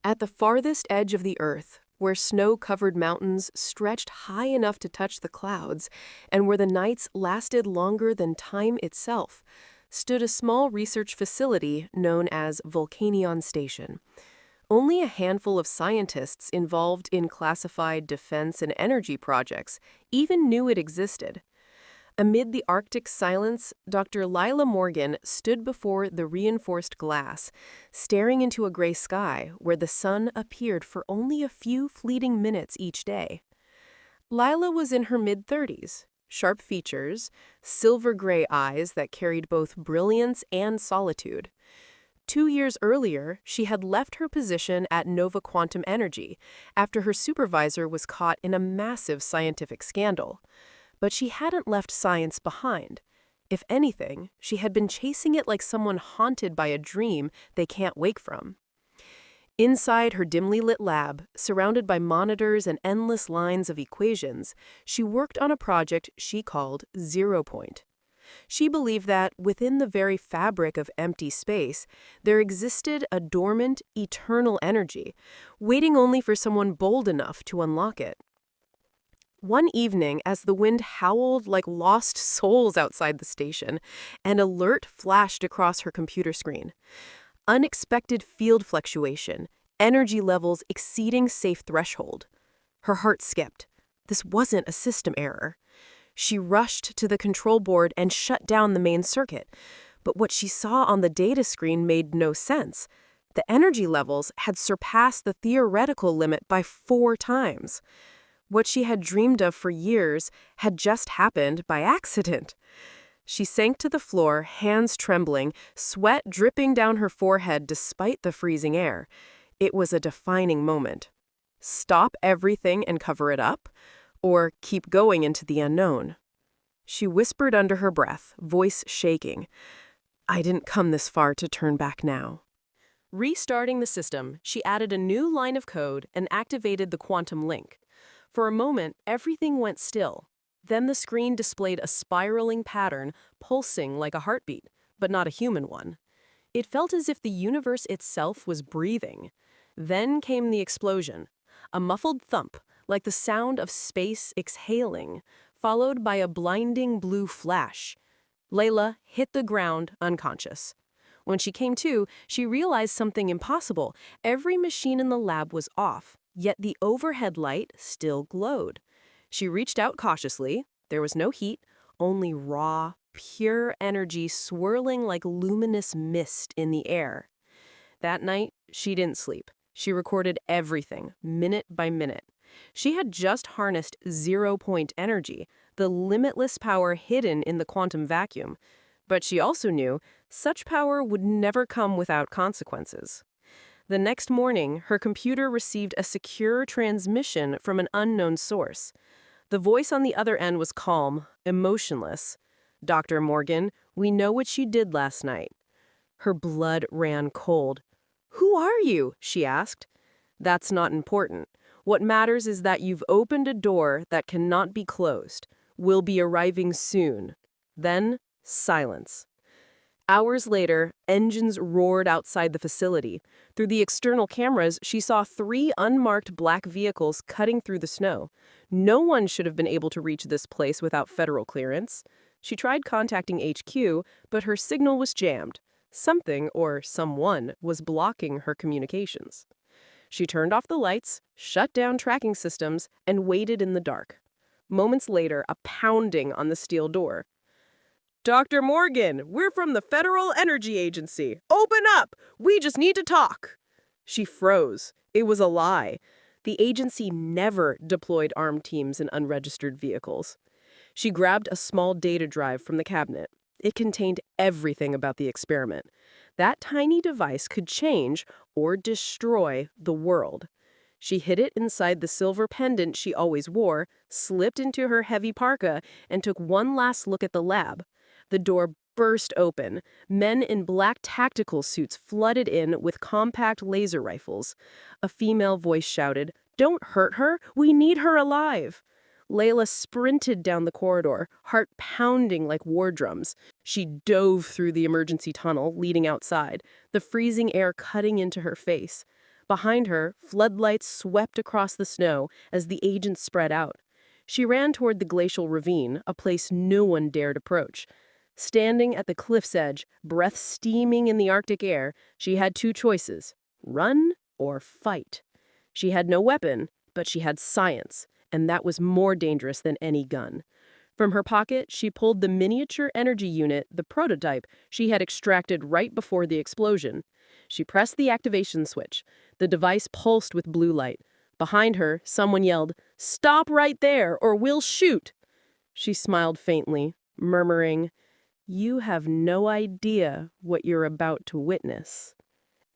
At the farthest edge of the Earth, where snow-covered mountains stretched high enough to touch the clouds, and where the nights lasted longer than time itself, stood a small research facility known as Volcanion Station. Only a handful of scientists involved in classified defense and energy projects even knew it existed. Amid the Arctic silence, Dr. Layla Morgan stood before the reinforced glass, staring into a gray sky where the sun appeared for only a few fleeting minutes each day. Layla was in her mid-30s, sharp features, silver-gray eyes that carried both brilliance and solitude. 2 years earlier, she had left her position at Nova Quantum Energy after her supervisor was caught in a massive scientific scandal. But she hadn't left science behind. If anything, she had been chasing it like someone haunted by a dream they can't wake from. Inside her dimly lit lab, surrounded by monitors and endless lines of equations, she worked on a project she called Zero Point. She believed that, within the very fabric of empty space, there existed a dormant, eternal energy, waiting only for someone bold enough to unlock it. One evening, as the wind howled like lost souls outside the station, an alert flashed across her computer screen. Unexpected field fluctuation, energy levels exceeding safe threshold. Her heart skipped. This wasn't a system error. She rushed to the control board and shut down the main circuit. But what she saw on the data screen made no sense. The energy levels had surpassed the theoretical limit by 4 times. What she had dreamed of for years had just happened by accident. She sank to the floor, hands trembling, sweat dripping down her forehead despite the freezing air. It was a defining moment. Stop everything and cover it up? Or keep going into the unknown? She whispered under her breath, voice shaking, "I didn't come this far to turn back now." Restarting the system, she added a new line of code and activated the quantum link. For a moment, everything went still. Then the screen displayed a spiraling pattern, pulsing like a heartbeat, but not a human one. It felt as if the universe itself was breathing. Then came the explosion, a muffled thump, like the sound of space exhaling, followed by a blinding blue flash. Layla hit the ground unconscious. When she came to, she realized something impossible. Every machine in the lab was off. Yet the overhead light still glowed. She reached out cautiously. There was no heat, only raw, pure energy swirling like luminous mist in the air. That night, she didn't sleep. She recorded everything, minute by minute. She had just harnessed zero-point energy, the limitless power hidden in the quantum vacuum. But she also knew such power would never come without consequences. The next morning, her computer received a secure transmission from an unknown source. The voice on the other end was calm, emotionless. "Dr. Morgan, we know what you did last night." Her blood ran cold. "Who are you?" she asked. "That's not important. What matters is that you've opened a door that cannot be closed. We'll be arriving soon." Then, silence. Hours later, engines roared outside the facility. Through the external cameras, she saw 3 unmarked black vehicles cutting through the snow. No one should have been able to reach this place without federal clearance. She tried contacting HQ, but her signal was jammed. Something, or someone, was blocking her communications. She turned off the lights, shut down tracking systems, and waited in the dark. Moments later, a pounding on the steel door. "Dr. Morgan, we're from the Federal Energy Agency. Open up! We just need to talk." She froze. It was a lie. The agency never deployed armed teams in unregistered vehicles. She grabbed a small data drive from the cabinet. It contained everything about the experiment. That tiny device could change or destroy the world. She hid it inside the silver pendant she always wore, slipped into her heavy parka, and took one last look at the lab. The door burst open. Men in black tactical suits flooded in with compact laser rifles. A female voice shouted, "Don't hurt her! We need her alive!" Layla sprinted down the corridor, heart pounding like war drums. She dove through the emergency tunnel leading outside, the freezing air cutting into her face. Behind her, floodlights swept across the snow as the agents spread out. She ran toward the glacial ravine, a place no one dared approach. Standing at the cliff's edge, breath steaming in the Arctic air, she had two choices: run or fight. She had no weapon, but she had science, and that was more dangerous than any gun. From her pocket, she pulled the miniature energy unit, the prototype, she had extracted right before the explosion. She pressed the activation switch. The device pulsed with blue light. Behind her, someone yelled, "Stop right there, or we'll shoot!" She smiled faintly, murmuring, "You have no idea what you're about to witness."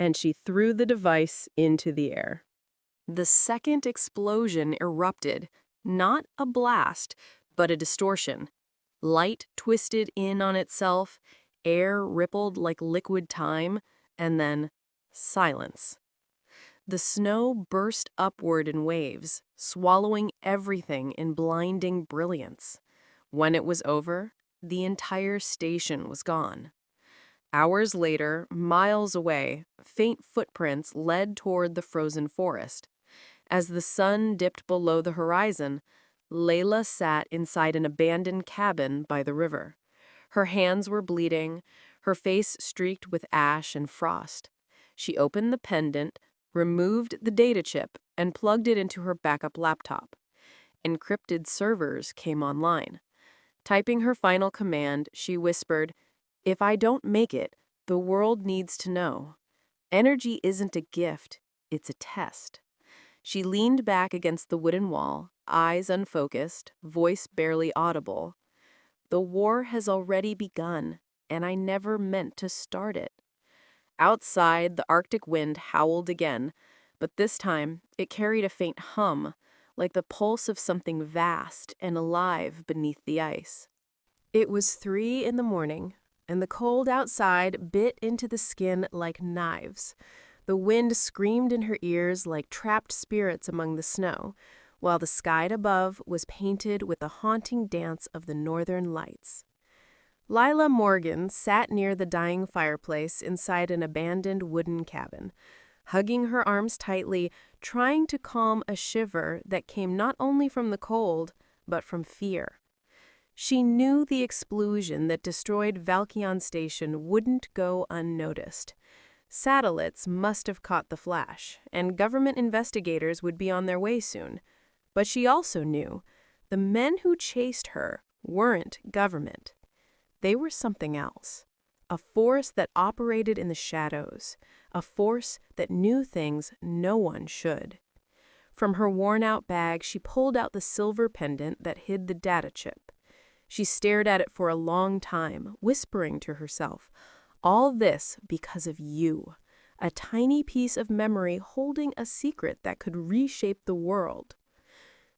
And she threw the device into the air. The second explosion erupted, not a blast, but a distortion. Light twisted in on itself, air rippled like liquid time, and then silence. The snow burst upward in waves, swallowing everything in blinding brilliance. When it was over, the entire station was gone. Hours later, miles away, faint footprints led toward the frozen forest. As the sun dipped below the horizon, Layla sat inside an abandoned cabin by the river. Her hands were bleeding, her face streaked with ash and frost. She opened the pendant, removed the data chip, and plugged it into her backup laptop. Encrypted servers came online. Typing her final command, she whispered, "If I don't make it, the world needs to know. Energy isn't a gift, it's a test." She leaned back against the wooden wall, eyes unfocused, voice barely audible. "The war has already begun, and I never meant to start it." Outside, the Arctic wind howled again, but this time it carried a faint hum, like the pulse of something vast and alive beneath the ice. It was 3 in the morning, and the cold outside bit into the skin like knives. The wind screamed in her ears like trapped spirits among the snow, while the sky above was painted with the haunting dance of the northern lights. Lila Morgan sat near the dying fireplace inside an abandoned wooden cabin, hugging her arms tightly, trying to calm a shiver that came not only from the cold, but from fear. She knew the explosion that destroyed Valkion Station wouldn't go unnoticed. Satellites must have caught the flash, and government investigators would be on their way soon. But she also knew the men who chased her weren't government. They were something else, a force that operated in the shadows, a force that knew things no one should. From her worn-out bag, she pulled out the silver pendant that hid the data chip. She stared at it for a long time, whispering to herself, "All this because of you, a tiny piece of memory holding a secret that could reshape the world."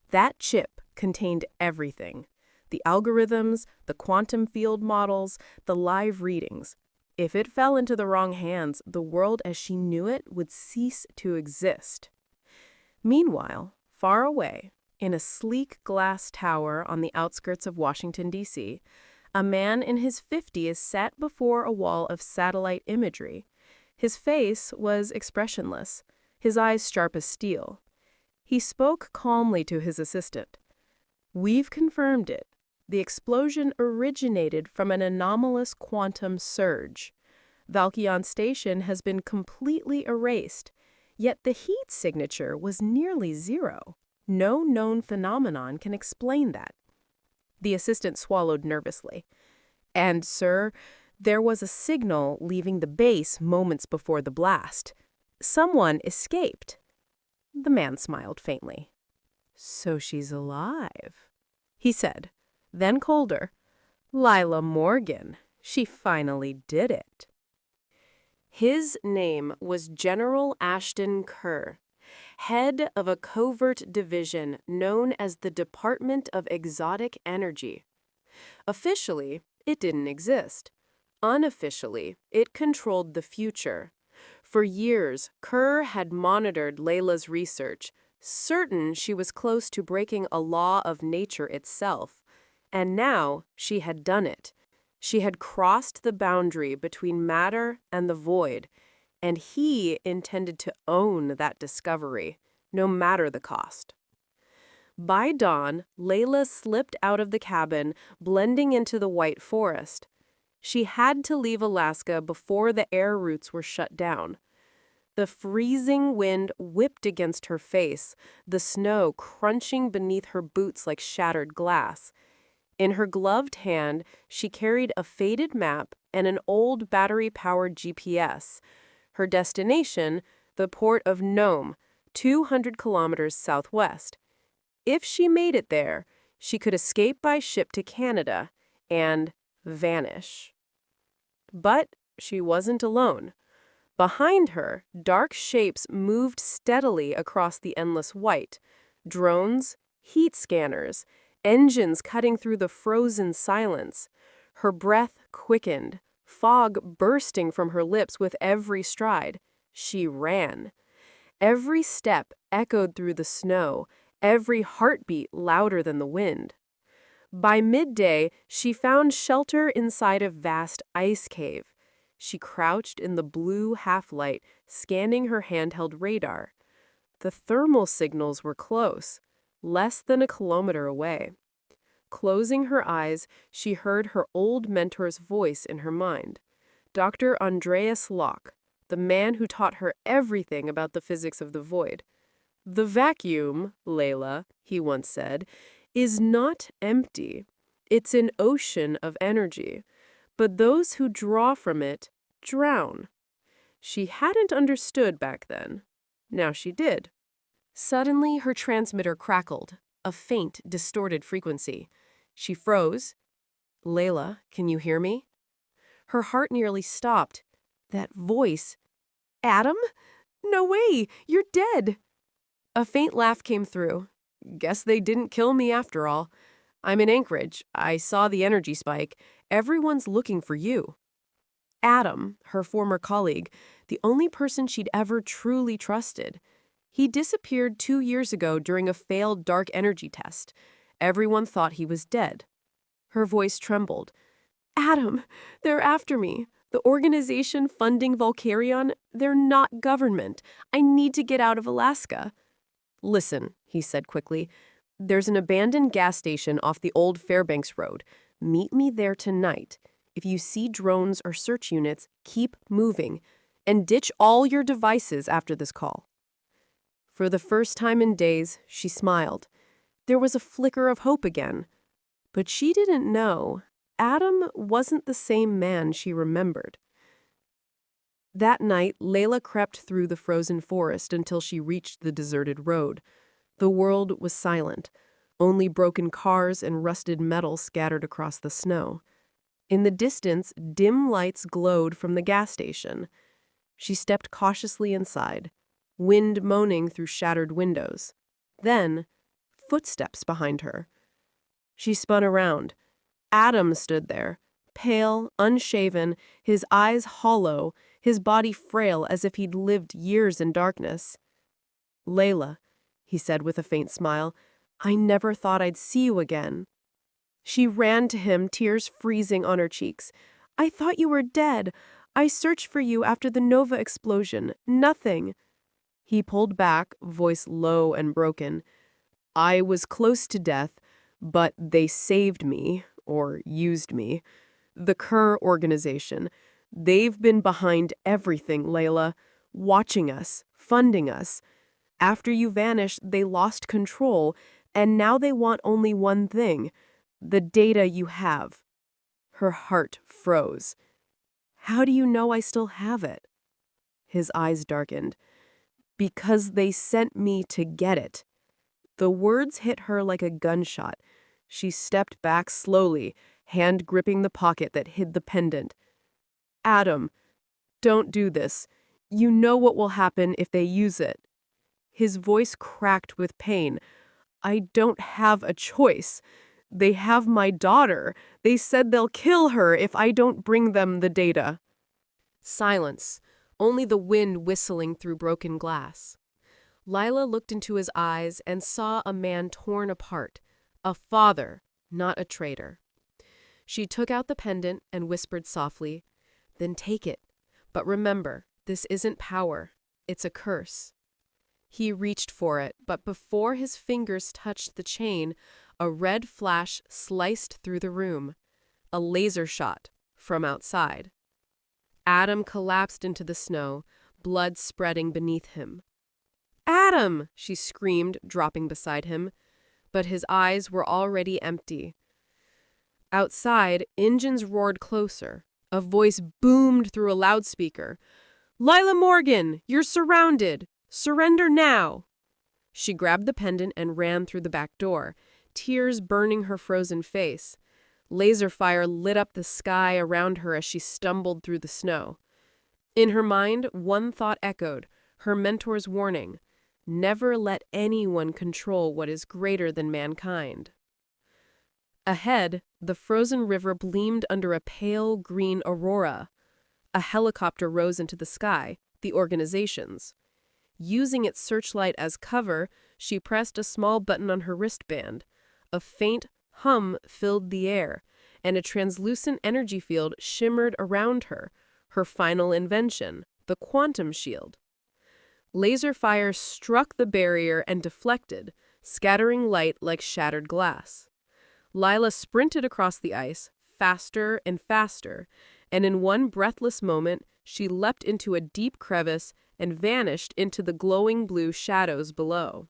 That chip contained everything: the algorithms, the quantum field models, the live readings. If it fell into the wrong hands, the world as she knew it would cease to exist. Meanwhile, far away, in a sleek glass tower on the outskirts of Washington, D.C., a man in his 50s sat before a wall of satellite imagery. His face was expressionless, his eyes sharp as steel. He spoke calmly to his assistant. "We've confirmed it. The explosion originated from an anomalous quantum surge. Valkion Station has been completely erased, yet the heat signature was nearly zero. No known phenomenon can explain that." The assistant swallowed nervously. "And, sir, there was a signal leaving the base moments before the blast. Someone escaped." The man smiled faintly. "So she's alive," he said. Then colder, "Lila Morgan. She finally did it." His name was General Ashton Kerr, head of a covert division known as the Department of Exotic Energy. Officially, it didn't exist. Unofficially, it controlled the future. For years, Kerr had monitored Layla's research, certain she was close to breaking a law of nature itself. And now she had done it. She had crossed the boundary between matter and the void. and he intended to own that discovery, no matter the cost. By dawn, Layla slipped out of the cabin, blending into the white forest. She had to leave Alaska before the air routes were shut down. The freezing wind whipped against her face, the snow crunching beneath her boots like shattered glass. In her gloved hand, she carried a faded map and an old battery-powered GPS. Her destination, the port of Nome, 200 kilometers southwest. If she made it there, she could escape by ship to Canada and vanish. But she wasn't alone. Behind her, dark shapes moved steadily across the endless white. Drones, heat scanners, engines cutting through the frozen silence. Her breath quickened, fog bursting from her lips with every stride. She ran. Every step echoed through the snow, every heartbeat louder than the wind. By midday, she found shelter inside a vast ice cave. She crouched in the blue half-light, scanning her handheld radar. The thermal signals were close, less than a kilometer away. Closing her eyes, she heard her old mentor's voice in her mind. Dr. Andreas Locke, the man who taught her everything about the physics of the void. "The vacuum, Layla," he once said, "is not empty. It's an ocean of energy. But those who draw from it drown." She hadn't understood back then. Now she did. Suddenly, her transmitter crackled, a faint, distorted frequency. She froze. "Layla, can you hear me?" Her heart nearly stopped. That voice. "Adam? No way! You're dead!" A faint laugh came through. "Guess they didn't kill me after all. I'm in Anchorage. I saw the energy spike. Everyone's looking for you." Adam, her former colleague, the only person she'd ever truly trusted. He disappeared 2 years ago during a failed dark energy test. Everyone thought he was dead. Her voice trembled. "Adam, they're after me. The organization funding Volcarion, they're not government. I need to get out of Alaska." "Listen," he said quickly. "There's an abandoned gas station off the old Fairbanks Road. Meet me there tonight. If you see drones or search units, keep moving. And ditch all your devices after this call." For the first time in days, she smiled. There was a flicker of hope again. But she didn't know. Adam wasn't the same man she remembered. That night, Layla crept through the frozen forest until she reached the deserted road. The world was silent. Only broken cars and rusted metal scattered across the snow. In the distance, dim lights glowed from the gas station. She stepped cautiously inside, wind moaning through shattered windows. Then, footsteps behind her. She spun around. Adam stood there, pale, unshaven, his eyes hollow, his body frail as if he'd lived years in darkness. "Layla," he said with a faint smile, "I never thought I'd see you again." She ran to him, tears freezing on her cheeks. "I thought you were dead. I searched for you after the Nova explosion. Nothing." He pulled back, voice low and broken. "I was close to death, but they saved me, or used me. The Kerr organization. They've been behind everything, Layla, watching us, funding us. After you vanished, they lost control, and now they want only one thing, the data you have." Her heart froze. "How do you know I still have it?" His eyes darkened. "Because they sent me to get it." The words hit her like a gunshot. She stepped back slowly, hand gripping the pocket that hid the pendant. "Adam, don't do this. You know what will happen if they use it." His voice cracked with pain. "I don't have a choice. They have my daughter. They said they'll kill her if I don't bring them the data." Silence, only the wind whistling through broken glass. Layla looked into his eyes and saw a man torn apart, a father, not a traitor. She took out the pendant and whispered softly, "Then take it. But remember, This isn't power. It's a curse. He reached for it, but before his fingers touched the chain, a red flash sliced through the room. A laser shot from outside. Adam collapsed into the snow, blood spreading beneath him. "Adam!" she screamed, dropping beside him. But his eyes were already empty. Outside, engines roared closer. A voice boomed through a loudspeaker. "Layla Morgan, you're surrounded! Surrender now!" She grabbed the pendant and ran through the back door, tears burning her frozen face. Laser fire lit up the sky around her as she stumbled through the snow. In her mind, one thought echoed, her mentor's warning: never let anyone control what is greater than mankind. Ahead, the frozen river gleamed under a pale green aurora. A helicopter rose into the sky, the organization's. Using its searchlight as cover, she pressed a small button on her wristband. A faint hum filled the air, and a translucent energy field shimmered around her, her final invention, the quantum shield. Laser fire struck the barrier and deflected, scattering light like shattered glass. Layla sprinted across the ice, faster and faster, and in one breathless moment, she leapt into a deep crevice and vanished into the glowing blue shadows below.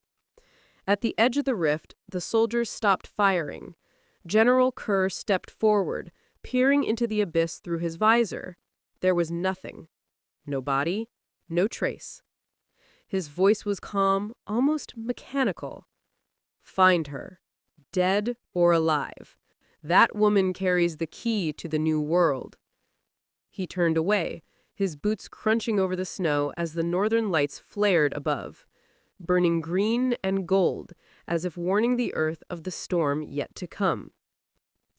At the edge of the rift, the soldiers stopped firing. General Kerr stepped forward, peering into the abyss through his visor. There was nothing. No body, no trace. His voice was calm, almost mechanical. "Find her, dead or alive. That woman carries the key to the new world." He turned away, his boots crunching over the snow as the northern lights flared above, burning green and gold, as if warning the earth of the storm yet to come.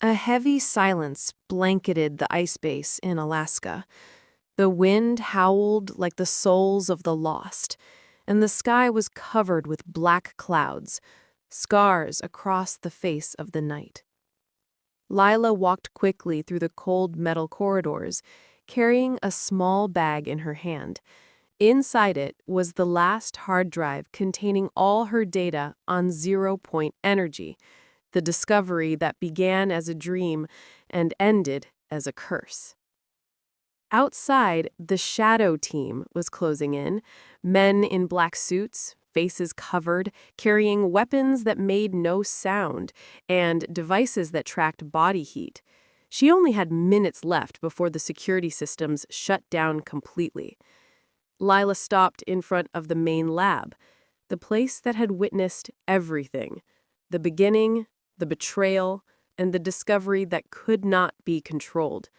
A heavy silence blanketed the ice base in Alaska. The wind howled like the souls of the lost, and the sky was covered with black clouds, scars across the face of the night. Layla walked quickly through the cold metal corridors, carrying a small bag in her hand. Inside it was the last hard drive containing all her data on zero-point energy, the discovery that began as a dream and ended as a curse. Outside, the shadow team was closing in, men in black suits, faces covered, carrying weapons that made no sound, and devices that tracked body heat. She only had minutes left before the security systems shut down completely. Layla stopped in front of the main lab, the place that had witnessed everything: the beginning, the betrayal, and the discovery that could not be controlled.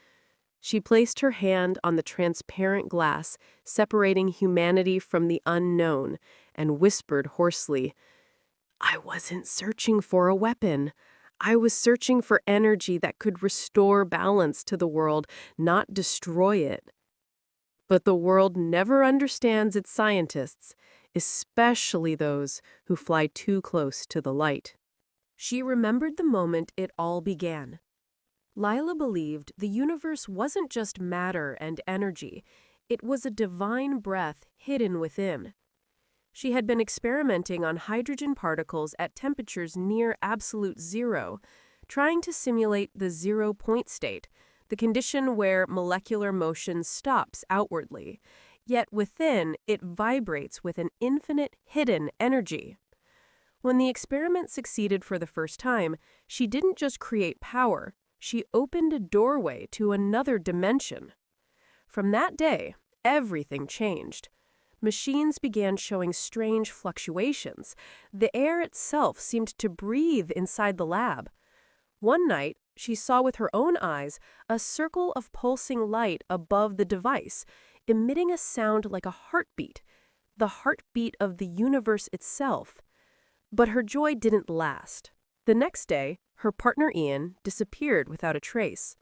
She placed her hand on the transparent glass, separating humanity from the unknown, and whispered hoarsely, "I wasn't searching for a weapon. I was searching for energy that could restore balance to the world, not destroy it." But the world never understands its scientists, especially those who fly too close to the light. She remembered the moment it all began. Layla believed the universe wasn't just matter and energy, it was a divine breath hidden within. She had been experimenting on hydrogen particles at temperatures near absolute zero, trying to simulate the zero-point state, the condition where molecular motion stops outwardly, yet within it vibrates with an infinite hidden energy. When the experiment succeeded for the first time, she didn't just create power, she opened a doorway to another dimension. From that day, everything changed. Machines began showing strange fluctuations. The air itself seemed to breathe inside the lab. One night, she saw with her own eyes a circle of pulsing light above the device, emitting a sound like a heartbeat, the heartbeat of the universe itself. But her joy didn't last. The next day, her partner Ian disappeared without a trace.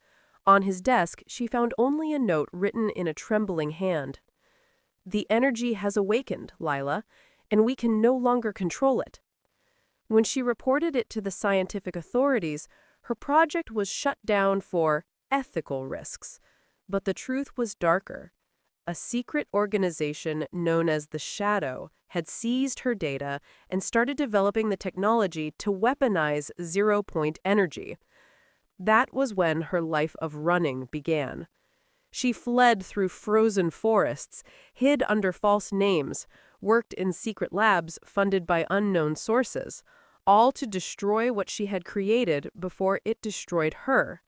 On his desk, she found only a note written in a trembling hand. "The energy has awakened, Layla, and we can no longer control it." When she reported it to the scientific authorities, her project was shut down for ethical risks. But the truth was darker. A secret organization known as the Shadow had seized her data and started developing the technology to weaponize zero-point energy. That was when her life of running began. She fled through frozen forests, hid under false names, worked in secret labs funded by unknown sources, all to destroy what she had created before it destroyed her.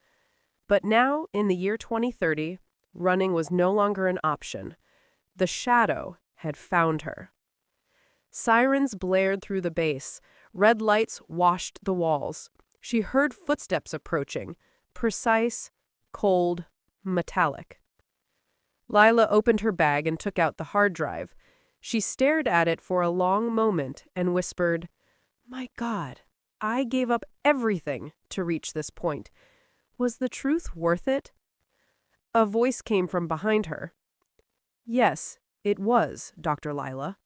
But now, in the year 2030, running was no longer an option. The Shadow had found her. Sirens blared through the base. Red lights washed the walls. She heard footsteps approaching, precise, cold, metallic. Layla opened her bag and took out the hard drive. She stared at it for a long moment and whispered, "My God, I gave up everything to reach this point. Was the truth worth it?" A voice came from behind her. "Yes, it was, Dr. Layla."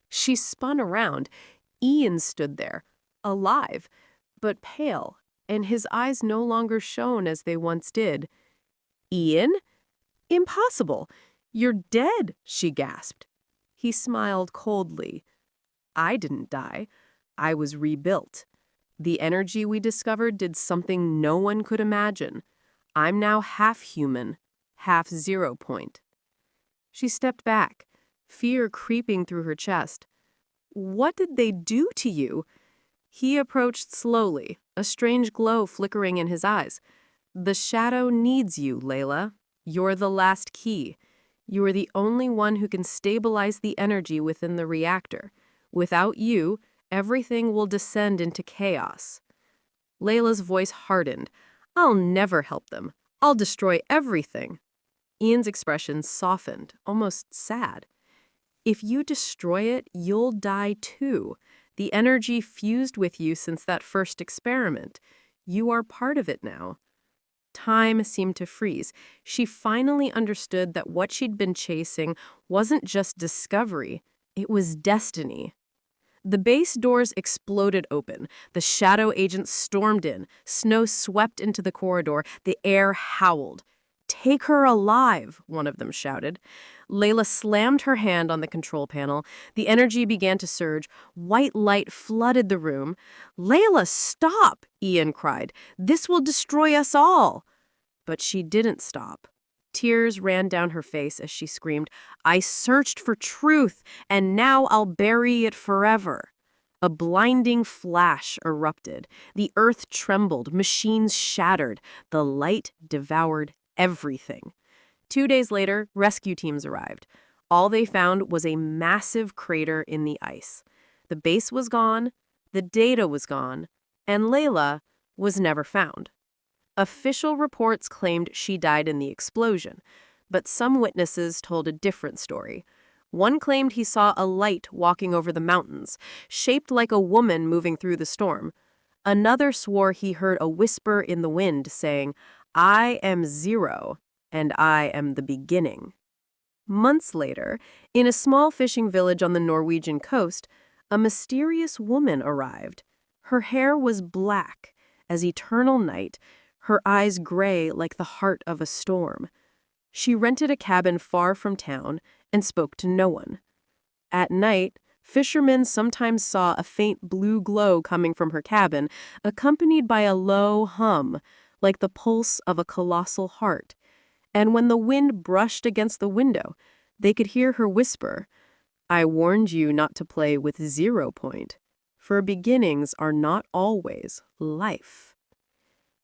She spun around. Ian stood there, alive, but pale, and his eyes no longer shone as they once did. "Ian? Impossible! You're dead," she gasped. He smiled coldly. "I didn't die. I was rebuilt. The energy we discovered did something no one could imagine. I'm now half human, half zero-point." She stepped back, fear creeping through her chest. "What did they do to you?" He approached slowly, a strange glow flickering in his eyes. "The Shadow needs you, Layla. You're the last key. You are the only one who can stabilize the energy within the reactor. Without you, everything will descend into chaos." Layla's voice hardened. "I'll never help them. I'll destroy everything." Ian's expression softened, almost sad. "If you destroy it, you'll die too. The energy fused with you since that first experiment. You are part of it now." Time seemed to freeze. She finally understood that what she'd been chasing wasn't just discovery, it was destiny. The base doors exploded open. The Shadow agents stormed in. Snow swept into the corridor. The air howled. "Take her alive," one of them shouted. Layla slammed her hand on the control panel. The energy began to surge. White light flooded the room. "Layla, stop!" Ian cried. "This will destroy us all." But she didn't stop. Tears ran down her face as she screamed, "I searched for truth, and now I'll bury it forever." A blinding flash erupted. The earth trembled, machines shattered. The light devoured everything. 2 days later, rescue teams arrived. All they found was a massive crater in the ice. The base was gone, the data was gone, and Layla was never found. Official reports claimed she died in the explosion, but some witnesses told a different story. One claimed he saw a light walking over the mountains, shaped like a woman moving through the storm. Another swore he heard a whisper in the wind saying, "I am zero, and I am the beginning." Months later, in a small fishing village on the Norwegian coast, a mysterious woman arrived. Her hair was black as eternal night, her eyes gray like the heart of a storm. She rented a cabin far from town and spoke to no one. At night, fishermen sometimes saw a faint blue glow coming from her cabin, accompanied by a low hum, like the pulse of a colossal heart. And when the wind brushed against the window, they could hear her whisper, "I warned you not to play with 0-point, for beginnings are not always life."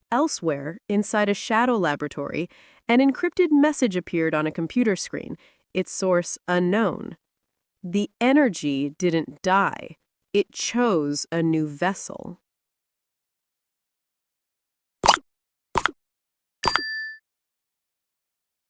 Elsewhere, inside a shadow laboratory, an encrypted message appeared on a computer screen, its source unknown. The energy didn't die. It chose a new vessel.